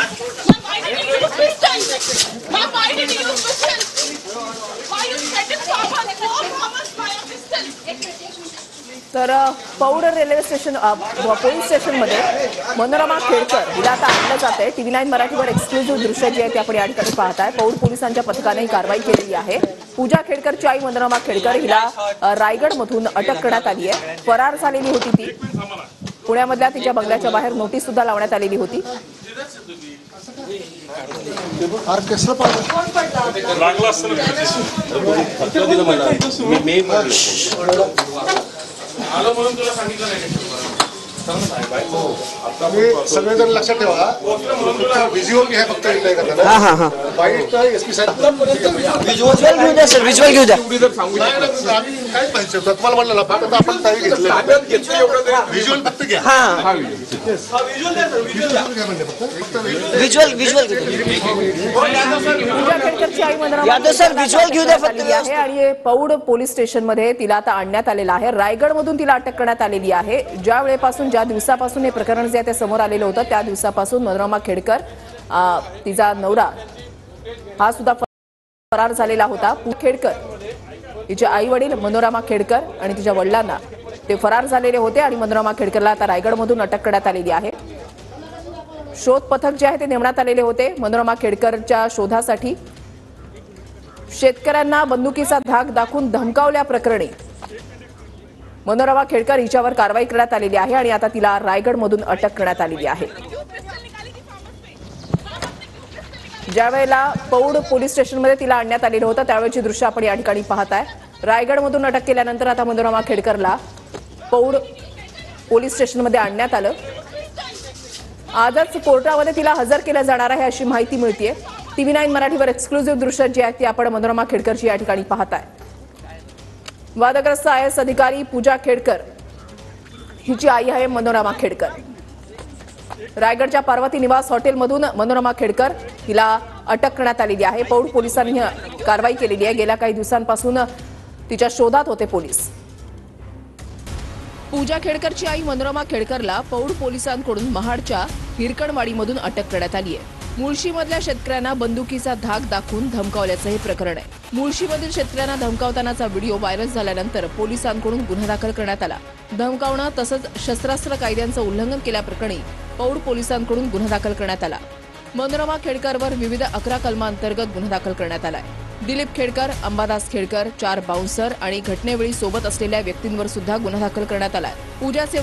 Why did you use pistol? Ma'am, why did you use pistol? Why you threatened farmers? Four farmers by a pistol. तर Paud railway station police स्टेशनमध्ये मनोरमा खेडकर हिला आता आणलं जात आहे। TV9 मराठीवर एक्सक्लुझिव्ह दृश्य जी आहे ती आपण या ठिकाणी पाहताय। पौड पोलिसांच्या पथकाने कारवाई केलेली आहे। पूजा खेडकरची आई मनोरमा खेडकर हिला रायगडमधून अटक करण्यात आली आहे। फरार झालेली होती ती। पुण्यामधल्या तिच्या बंगल्याच्या बाहेर नोटीस सुद्धा लावण्यात आलेली होती। सगळेजण लक्षात ठेवा, व्हिज्युअल घ्या फक्त इथं एखादा बाईट एसपी साहेब व्हिज्युअल घेऊ द्या सर, व्हिज्युअल घेऊ द्या। आम्ही काय पाहिजे तुम्हाला म्हणलं ना, फक्त आपण ताई घेतलं व्हिज्युअल फक्त घ्या। व्हिज्युअल पूजा खेडकरची आई मनोरमा सर व्हिज्युअल घेऊ द्या फक्त आहे आणि पौड पोलीस स्टेशनमध्ये तिला आता आणण्यात आलेलं आहे। रायगडमधून तिला अटक करण्यात आलेली आहे। ज्या वेळेपासून ज्या दिवसापासून हे प्रकरण जे आहे ते समोर आलेलं होतं त्या दिवसापासून मनोरमा खेडकर तिचा नवरा हा सुद्धा फरार झालेला होता। खेडकर तिचे आई वडील मनोरमा खेडकर आणि तिच्या वडिलांना ते फरार झालेले होते आणि मनोरमा खेडकरला आता रायगडमधून अटक करण्यात आलेली आहे। शोध पथक जे आहे ते नेमण्यात आलेले होते मनोरमा खेडकरच्या शोधासाठी। शेतकऱ्यांना बंदुकीचा धाक दाखवून धमकावल्याप्रकरणी मनोरमा खेडकर हिच्यावर कारवाई करण्यात आलेली आहे आणि आता तिला रायगडमधून अटक करण्यात आलेली आहे। ज्यावेळेला पौड पोलीस स्टेशनमध्ये तिला आणण्यात आलेलं होतं त्यावेळेची दृश्य आपण या ठिकाणी पाहताय। रायगडमधून अटक केल्यानंतर आता मनोरमा खेडकरला पौड पोलीस स्टेशनमध्ये आणण्यात आलं। आजच कोर्टामध्ये तिला हजर केलं जाणार आहे अशी माहिती मिळतेय। TV9 मराठीवर एक्सक्लुझिव्ह दृश्य जी आहेत ती आपण मनोरमा खेडकरची या ठिकाणी पाहताय। वादग्रस्त IAS अधिकारी पूजा खेडकर हिची आई आहे मनोरमा खेडकर। रायगडच्या पार्वती निवास हॉटेलमधून मनोरमा खेडकर हिला अटक करण्यात आलेली आहे। पौड पोलिसांनी कारवाई केलेली आहे। गेल्या काही दिवसांपासून तिच्या शोधात होते पोलीस। पूजा खेडकरची आई मनोरमा खेडकरला पौड पोलिसांकडून महाडच्या हिरकणवाडीमधून अटक करण्यात आली आहे। मुळशीमधल्या शेतकऱ्यांना बंदुकीचा धाक दाखवून धमकावल्याचं हे प्रकरण आहे। मुळशीमधील शेतकऱ्यांना धमकावतानाचा व्हिडिओ व्हायरल झाल्यानंतर पोलिसांकडून गुन्हा दाखल करण्यात आला। धमकावणं तसंच शस्त्रास्त्र कायद्यांचं उल्लंघन केल्याप्रकरणी पौड पोलिसांकडून गुन्हा दाखल करण्यात आला। मनोरमा खेडकरवर विविध 11 कलमांतर्गत गुन्हा दाखल करण्यात आलाय। दिलीप खेडकर, अंबादास खेडकर, 4 बाउन्सर आणि घटनेवेळी सोबत असलेल्या व्यक्तींवर सुद्धा गुन्हा दाखल करण्यात आलाय। पूजाचे